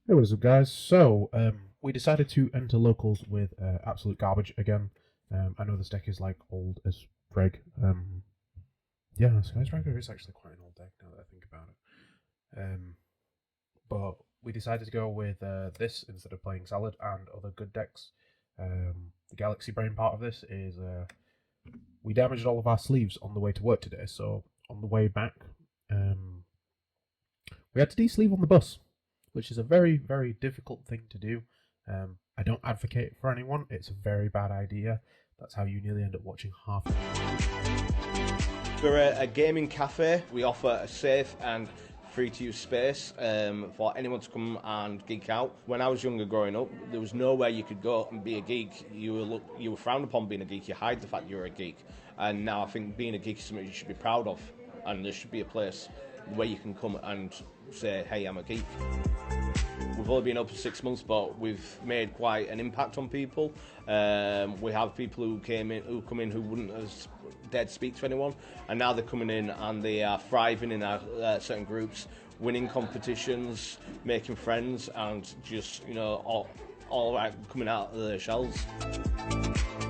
Hey, what is up, guys? So, we decided to enter locals with absolute garbage again. I know this deck is like old as Greg. Yeah, Sky Striker is actually quite an old deck now that I think about it. But we decided to go with this instead of playing Salad and other good decks. The Galaxy Brain part of this is we damaged all of our sleeves on the way to work today, so on the way back, we had to de-sleeve on the bus, which is a very, very difficult thing to do. I don't advocate it for anyone. It's a very bad idea. That's how you nearly end up watching half. We're a gaming cafe. We offer a safe and free-to-use space for anyone to come and geek out. When I was younger growing up, there was nowhere you could go and be a geek. You were frowned upon being a geek. You hide the fact you were a geek. And now I think being a geek is something you should be proud of. And there should be a place where you can come and say, hey, I'm a geek. We've only been open 6 months, but we've made quite an impact on people. We have people who come in who wouldn't have dared speak to anyone, and now they're coming in and they are thriving in our certain groups, winning competitions, making friends, and just all right, coming out of their shells.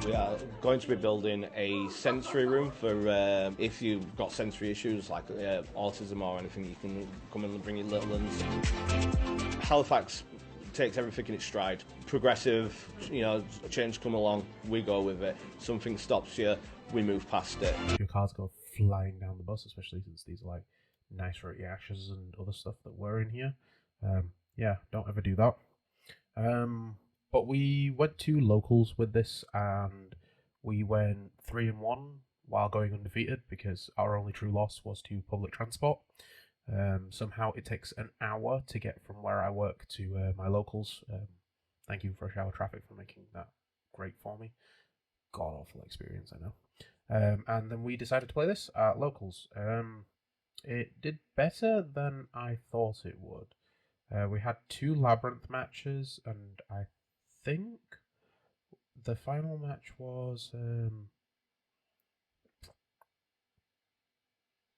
We are going to be building a sensory room for if you've got sensory issues like autism or anything, you can come in and bring your little ones. Halifax takes everything in its stride. Progressive, change come along, we go with it. Something stops you, we move past it. Your cars go flying down the bus, especially since these are like nice rooty ashes and other stuff that were in here. Yeah, don't ever do that. But we went to locals with this, and we went 3-1 while going undefeated because our only true loss was to public transport. Somehow it takes an hour to get from where I work to my locals. Thank you for Shower Traffic for making that great for me. God awful experience, I know. And then we decided to play this at locals. It did better than I thought it would. We had 2 Labyrinth matches, and I think the final match was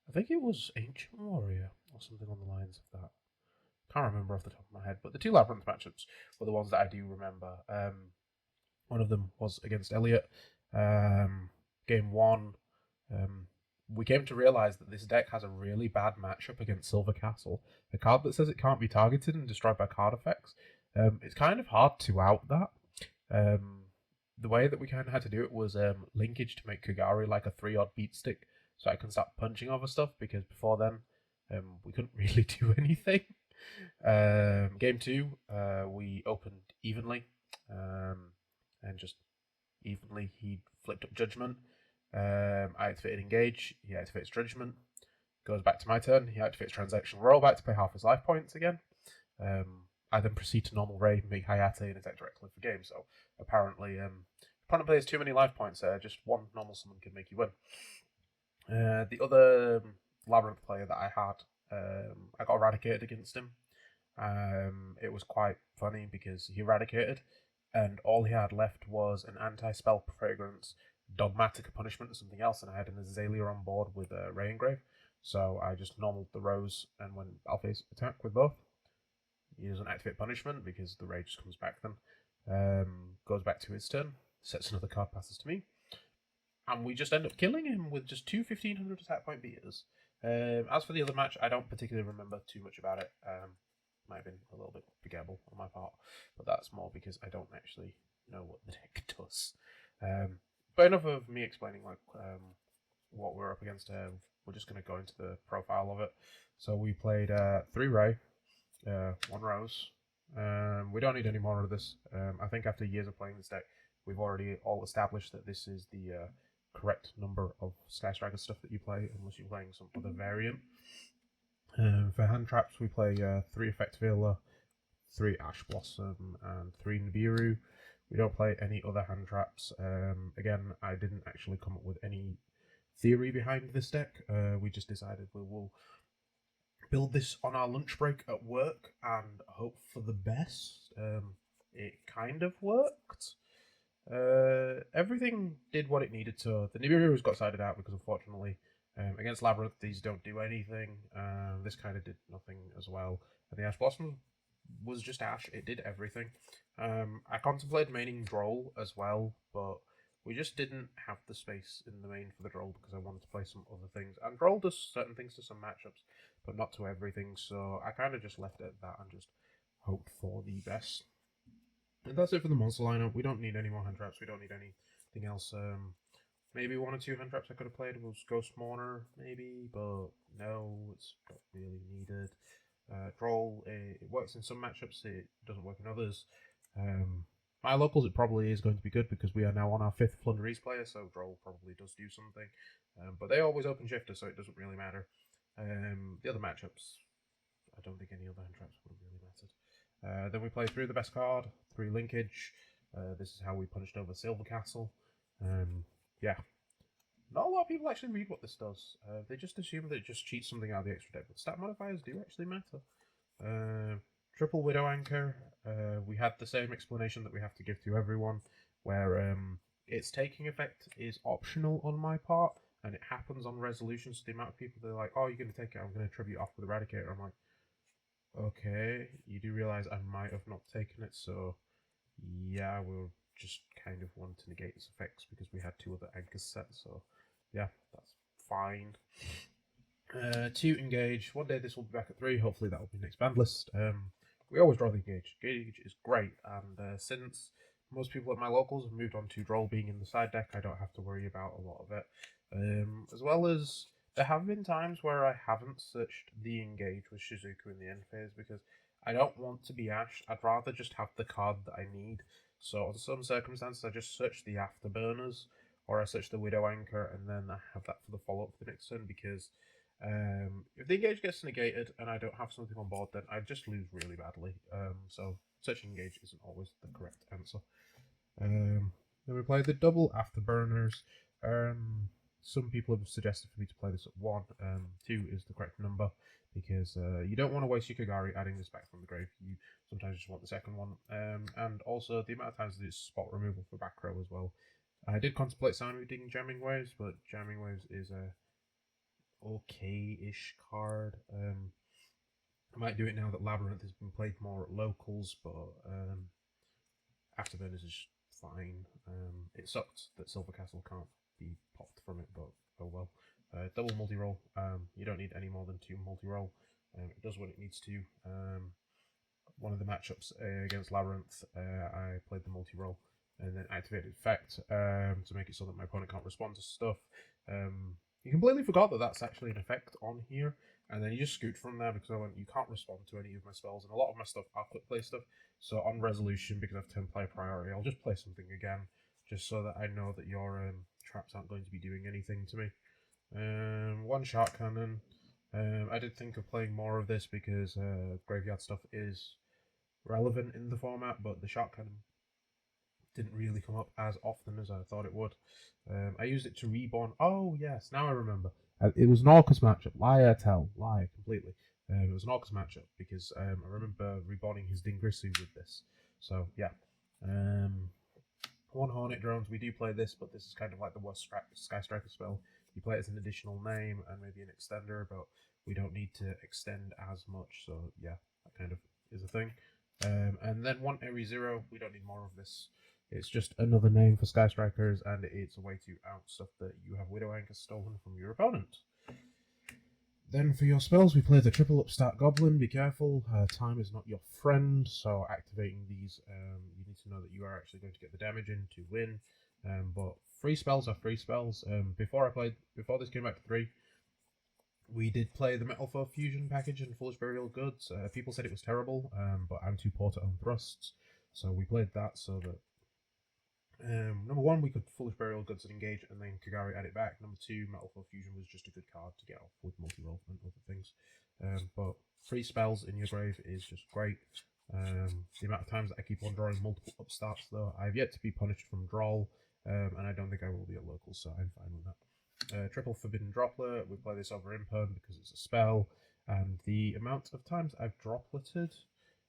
I think it was Ancient Warrior or something on the lines of that. Can't remember off the top of my head, but the 2 Labyrinth matchups were the ones that I do remember. One of them was against Elliot. Game 1, we came to realize that this deck has a really bad matchup against Silver Castle, a card that says it can't be targeted and destroyed by card effects. It's kind of hard to out that. The way that we kind of had to do it was linkage to make Kagari like a 3-odd beat stick, so I can start punching over stuff, because before then we couldn't really do anything. Game 2, we opened evenly, and just evenly he flipped up Judgment. I activated Engage, he activates Judgment. Goes back to my turn, he activates Transactional Rollback to pay half his life points again. I then proceed to normal Ray, make Hayate, and attack directly for game. So apparently, opponent plays too many life points there, just one normal summon can make you win. The other Labyrinth player that I had, I got eradicated against him. It was quite funny because he eradicated, and all he had left was an anti-spell fragrance, dogmatic punishment, or something else, and I had an Azalea on board with a Ray Engrave. So I just normaled the Rose and went Alpha's attack with both. He doesn't activate punishment because the Ray just comes back then. Goes back to his turn, sets another card, passes to me. And we just end up killing him with just 2 1500 attack point beaters. As for the other match, I don't particularly remember too much about it. Might have been a little bit forgettable on my part, but that's more because I don't actually know what the deck does. But enough of me explaining what we're up against. We're just going to go into the profile of it. So we played 3 Ray, 1 Rose. We don't need any more of this. I think after years of playing this deck, we've already all established that this is the correct number of Sky Striker stuff that you play, unless you're playing some other variant. For hand traps, we play 3 Effect Veiler, 3 Ash Blossom, and 3 Nibiru. We don't play any other hand traps. Again, I didn't actually come up with any theory behind this deck. We just decided we will build this on our lunch break at work and hope for the best. It kind of worked. Everything did what it needed to. The Nibiru's got sided out because, unfortunately, against Labyrinth, these don't do anything. This kind of did nothing as well. And the Ash Blossom was just Ash. It did everything. I contemplated maining Droll as well, but we just didn't have the space in the main for the Droll because I wanted to play some other things. And Droll does certain things to some matchups, but not to everything. So I kind of just left it at that and just hoped for the best. And that's it for the monster lineup. We don't need any more hand traps. We don't need anything else. Maybe 1 or 2 hand traps I could have played was Ghost Mourner, maybe, but no, it's not really needed. Droll, it works in some matchups, it doesn't work in others. My locals, it probably is going to be good because we are now on our 5th Flunderies player, so Droll probably does do something. But they always open shifter, so it doesn't really matter. The other matchups, I don't think any other hand traps would have really mattered. Then we play through the best card, 3 linkage. This is how we punished over Silver Castle. Yeah. Not a lot of people actually read what this does. They just assume that it just cheats something out of the extra deck, but stat modifiers do actually matter. Triple Widow Anchor. We had the same explanation that we have to give to everyone, where its taking effect is optional on my part, and it happens on resolution. So the amount of people that are like, "Oh, you're going to take it," I'm going to tribute off with Eradicator. I'm like, okay, you do realize I might have not taken it, so yeah, we'll just kind of want to negate its effects because we had 2 other anchors set, so yeah, that's fine. 2 engage. One day this will be back at 3. Hopefully that will be next band list. We always draw the engage. Engage is great, and since most people at my locals have moved on to Droll being in the side deck, I don't have to worry about a lot of it. As well as there have been times where I haven't searched the engage with Shizuku in the end phase because I don't want to be Ash. I'd rather just have the card that I need. So in some circumstances, I just search the afterburners, or I search the Widow Anchor, and then I have that for the follow-up for the next turn because if the engage gets negated and I don't have something on board, then I just lose really badly. So searching engage isn't always the correct answer. Then we play the double afterburners. Some people have suggested for me to play this at 1. 2 is the correct number because you don't want to waste your Kagari adding this back from the grave. You sometimes just want the second one. And also the amount of times that it's spot removal for back row as well. I did contemplate sounding Jamming Waves, but Jamming Waves is a okay-ish card. I might do it now that Labyrinth has been played more at locals, but Afterburners is fine. It sucks that Silver Castle can't be popped from it, but oh well. Double multi-roll. You don't need any more than 2 multi-roll. It does what it needs to. One of the matchups against Labyrinth, I played the multi-roll and then activated effect to make it so that my opponent can't respond to stuff. You completely forgot that that's actually an effect on here, and then you just scoot from there because I went, you can't respond to any of my spells, and a lot of my stuff are quick play stuff. So on resolution, because I have 10 player priority, I'll just play something again, just so that I know that your traps aren't going to be doing anything to me. 1 Shark Cannon. I did think of playing more of this because graveyard stuff is relevant in the format, but the Shark Cannon didn't really come up as often as I thought it would. I used it to reborn. Oh yes, now I remember. It was an Orcus matchup. Lie completely. It was an Orcus matchup because I remember reborning his Dingrissu with this. So yeah. 1 Hornet Drones. We do play this, but this is kind of like the worst Sky Striker spell. You play it as an additional name and maybe an extender, but we don't need to extend as much. So yeah, that kind of is a thing. And then 1 Eri Zero. We don't need more of this. It's just another name for Sky Strikers, and it's a way to out stuff that you have Widow Anchor stolen from your opponent. Then for your spells, we play the triple upstart Goblin. Be careful, time is not your friend, so activating these, you need to know that you are actually going to get the damage in to win. But free spells are free spells. Before this came back to 3, we did play the Metal Foe Fusion package and Foolish Burial Goods. People said it was terrible, but I'm too poor to own thrusts, so we played that so that number 1, we could Foolish Burial Goods and engage, and then Kagari add it back. Number 2, Metal Foe Fusion was just a good card to get off with multi-roll and other things. But free spells in your grave is just great. The amount of times that I keep on drawing multiple upstarts, though, I've yet to be punished from Droll, and I don't think I will be at local, so I'm fine with that. Triple Forbidden Droplet, we play this over Imperm because it's a spell, and the amount of times I've dropleted,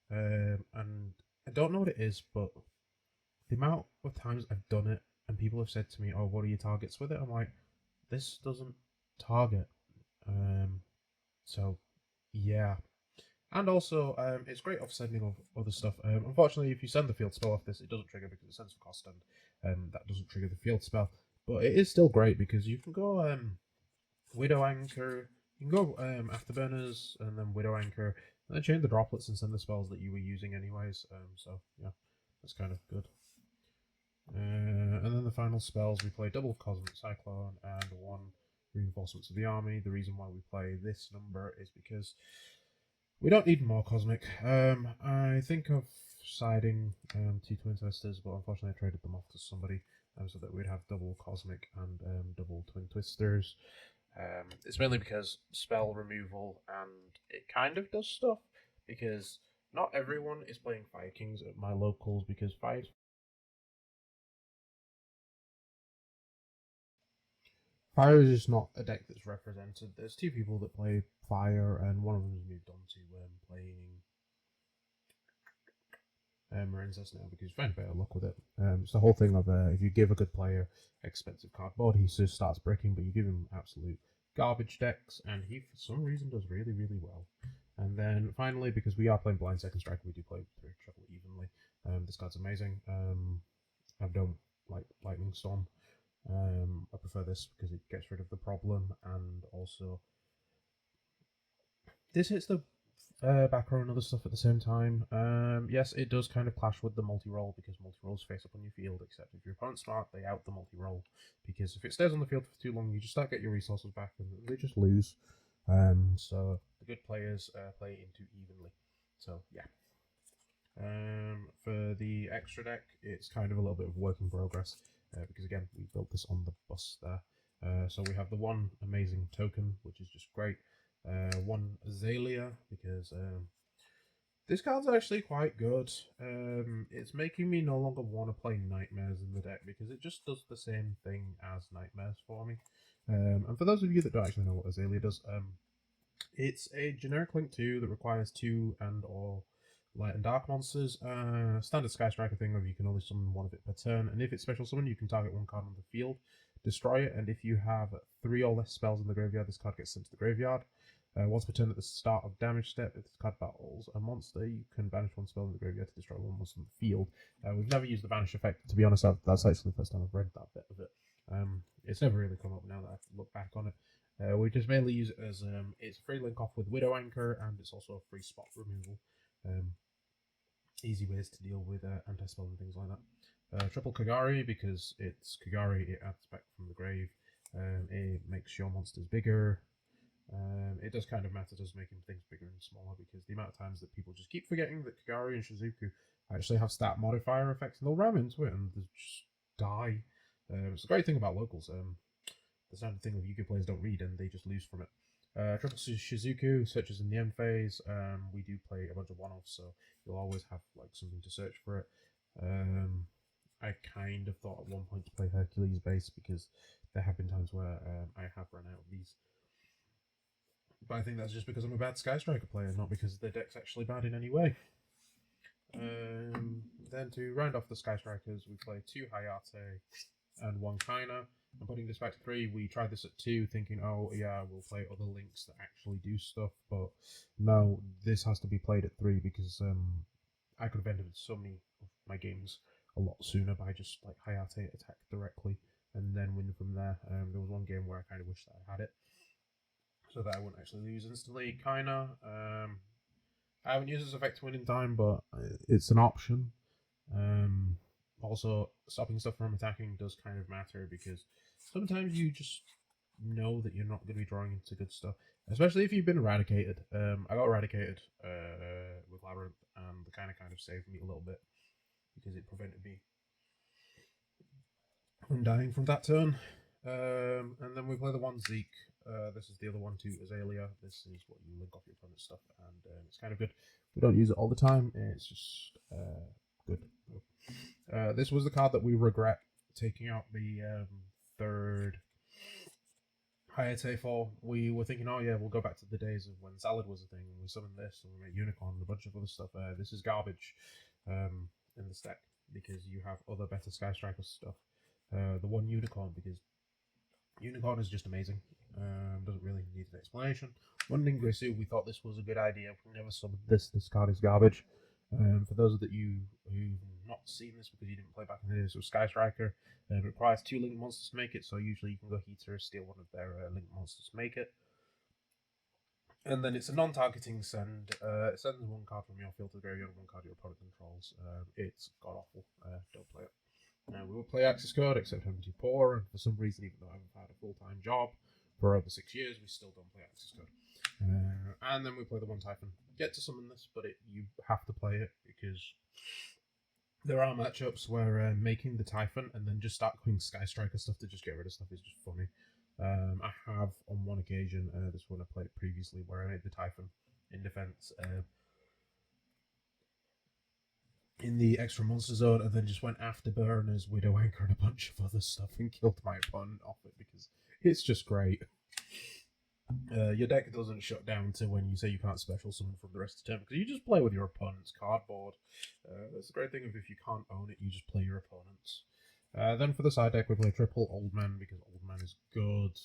and I don't know what it is, but the amount of times I've done it and people have said to me, "Oh, what are your targets with it?" I'm like, this doesn't target. So, yeah. And also, it's great off sending of other stuff. Unfortunately, if you send the field spell off this, it doesn't trigger because it sends for cost, and that doesn't trigger the field spell. But it is still great because you can go Widow Anchor, you can go Afterburners, and then Widow Anchor, and then chain the droplets and send the spells that you were using anyways. So yeah, that's kind of good. And then the final spells, we play double Cosmic Cyclone and one Reinforcements of the Army. The reason why we play this number is because we don't need more Cosmic. I think of siding two Twin Twisters, but unfortunately I traded them off to somebody so that we'd have double Cosmic and double Twin Twisters. It's mainly because spell removal and it kind of does stuff because not everyone is playing Fire Kings at my locals because Fire is just not a deck that's represented. There's two people that play Fire, and one of them has moved on to playing Marinsess now because you find better luck with it. It's the whole thing of if you give a good player expensive cardboard, he just starts breaking, but you give him absolute garbage decks, and he for some reason does really, really well. And then finally, because we are playing Blind Second Strike, we do play through Trouble evenly. This card's amazing. I don't like Lightning Storm. I prefer this because it gets rid of the problem, and also this hits the back row and other stuff at the same time. Yes, it does kind of clash with the multi-roll because multi-rolls face up on your field, except if your opponent's smart, they out the multi-roll. Because if it stays on the field for too long, you just start getting your resources back and they just lose. So the good players play into evenly. So yeah. For the extra deck, it's kind of a little bit of work in progress because again, we built this on the bus there. So we have the one amazing token, which is just great. One Azalea because this card's actually quite good. It's making me no longer want to play Nightmares in the deck because it just does the same thing as Nightmares for me. And for those of you that don't actually know what Azalea does, it's a generic Link 2 that requires 2 and or light and dark monsters. Standard Sky Striker thing where you can only summon one of it per turn, and if it's special summon, you can target one card on the field, destroy it, and if you have 3 or less spells in the graveyard, this card gets sent to the graveyard. Once per turn at the start of damage step, if this card battles a monster, you can banish one spell in the graveyard to destroy one monster on the field. We've never used the banish effect, to be honest. That's actually the first time I've read that bit of it. It's never really come up now that I look back on it. We just mainly use it as it's a free link off with Widow Anchor, and it's also a free spot removal. Easy ways to deal with anti-spell and things like that. Triple Kagari, because it's Kagari, it adds back from the grave. It makes your monsters bigger. It does kind of matter, does making things bigger and smaller, because the amount of times that people just keep forgetting that Kagari and Shizuku actually have stat modifier effects, and they'll ram into it and they just die. It's a great thing about locals. The standard thing that Yu-Gi-Oh players don't read, and they just lose from it. Triple Shizuku, such as in the end phase, we do play a bunch of one-offs, so you'll always have like something to search for it. I kind of thought at one point to play Hercules base because there have been times where I have run out of these. But I think that's just because I'm a bad Sky Striker player, not because the deck's actually bad in any way. Then to round off the Sky Strikers, we play 2 Hayate and 1 Kaina. I'm putting this back to 3. We tried this at 2, thinking, oh yeah, we'll play other links that actually do stuff, but no, this has to be played at 3 because I could have ended so many of my games a lot sooner by just like Hayate attack directly and then win from there. There was one game where I kind of wished that I had it, so that I wouldn't actually lose instantly. Kaina, I haven't used this effect to win in time, but it's an option. Also, stopping stuff from attacking does kind of matter because sometimes you just know that you're not going to be drawing into good stuff, especially if you've been eradicated. I got eradicated with Labyrinth, and the kind of saved me a little bit because it prevented me from dying from that turn. And then we play the one Zeke. This is the other one to Azalea. This is what you link off your opponent's stuff, and it's kind of good. We don't use it all the time. It's just good. This was the card that we regret taking out the third Hayate for. We were thinking, oh yeah, we'll go back to the days of when Salad was a thing, and we summoned this, and we made Unicorn and a bunch of other stuff. This is garbage in this deck because you have other better Sky Striker stuff. The one Unicorn, because Unicorn is just amazing. Doesn't really need an explanation. Wandering Grissu, we thought this was a good idea. We never summoned this. This card is garbage. For those of you who've not seen this because you didn't play back in the days with Sky Striker, it requires 2 Link Monsters to make it, so usually you can go Heater, steal one of their Link Monsters to make it. And then it's a non-targeting send. It sends 1 card from your field to the graveyard, 1 card your opponent controls. It's god-awful. Don't play it. We will play Access Code, except I'm too poor, and for some reason, even though I haven't had a full-time job for over 6 years, we still don't play Access Code. And then we play the 1 Typhon. Get to summon this, but you have to play it because there are matchups where making the Typhon and then just start going Sky Striker stuff to just get rid of stuff is just funny. I have on one occasion, this one I played previously, where I made the Typhon in defense in the extra monster zone, and then just went after Burner's Widow Anchor and a bunch of other stuff and killed my opponent off it because it's just great. Your deck doesn't shut down to when you say you can't special summon from the rest of the turn because you just play with your opponent's cardboard. That's the great thing of if you can't own it, you just play your opponent's. Then for the side deck, we play triple Old Man because Old Man is good.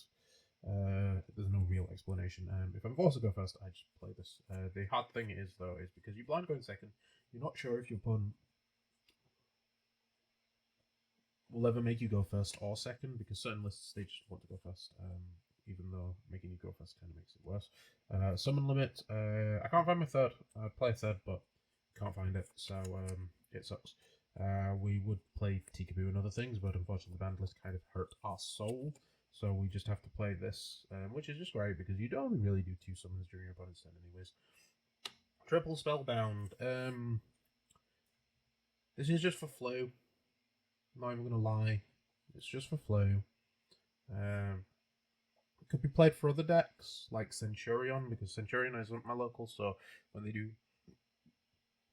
There's no real explanation. If I'm forced to go first, I just play this. The hard thing is, though, is because you blind going second, you're not sure if your opponent will ever make you go first or second because certain lists they just want to go first. Even though making you go first kind of makes it worse. Summon limit. I can't find my third. I'd play a third, but can't find it, so it sucks. We would play Tikaboo and other things, but unfortunately the banned list kind of hurt our soul. So we just have to play this, which is just great because you don't only really do 2 summons during your opponent's turn anyways. Triple Spellbound. This is just for flow. I'm not even going to lie. It's just for flow. It could be played for other decks, like Centurion, because Centurion isn't my local, so when they do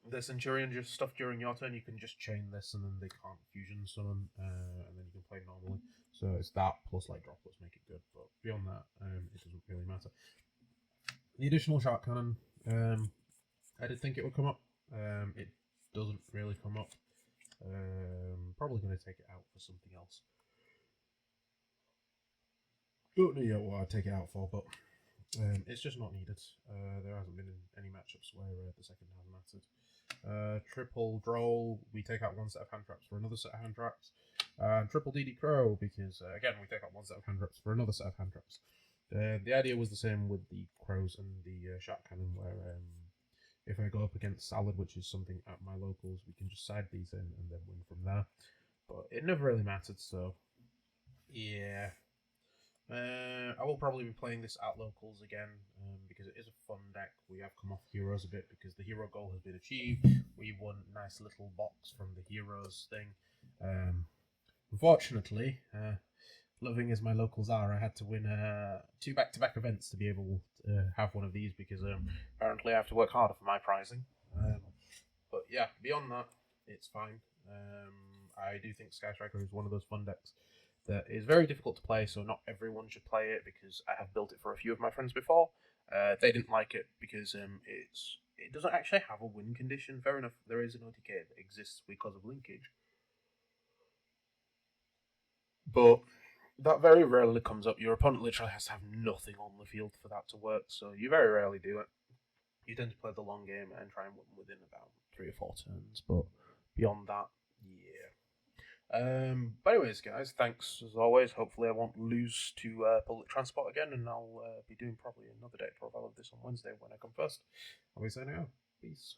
the Centurion just stuff during your turn, you can just chain this and then they can't fusion summon, and then you can play normally. So it's that plus like droplets make it good, but beyond that, it doesn't really matter. The additional Shark Cannon, I did think it would come up. It doesn't really come up. Probably going to take it out for something else. Don't know yet what I'd take it out for, but it's just not needed. There hasn't been any matchups where the second has mattered. Triple Droll, we take out 1 set of hand traps for another set of hand traps. Triple DD Crow, because again, we take out 1 set of hand traps for another set of hand traps. The idea was the same with the Crows and the Shark Cannon, where if I go up against Salad, which is something at my locals, we can just side these in and then win from there. But it never really mattered, so yeah. I will probably be playing this at locals again because it is a fun deck. We have come off heroes a bit because the hero goal has been achieved. We won a nice little box from the heroes thing. Unfortunately, loving as my locals are, I had to win 2 back-to-back events to be able to have one of these because apparently I have to work harder for my prizing. But yeah, beyond that, it's fine. I do think Sky Striker is one of those fun decks that is very difficult to play, so not everyone should play it because I have built it for a few of my friends before. They didn't like it because it doesn't actually have a win condition. Fair enough, there is an OTK that exists because of linkage. But that very rarely comes up. Your opponent literally has to have nothing on the field for that to work, so you very rarely do it. You tend to play the long game and try and win within about 3 or 4 turns, but beyond that, yeah. But anyways, guys, thanks as always. Hopefully I won't lose to public transport again, and I'll be doing probably another deck profile of this on Wednesday when I come first. I'll be signing out. Peace.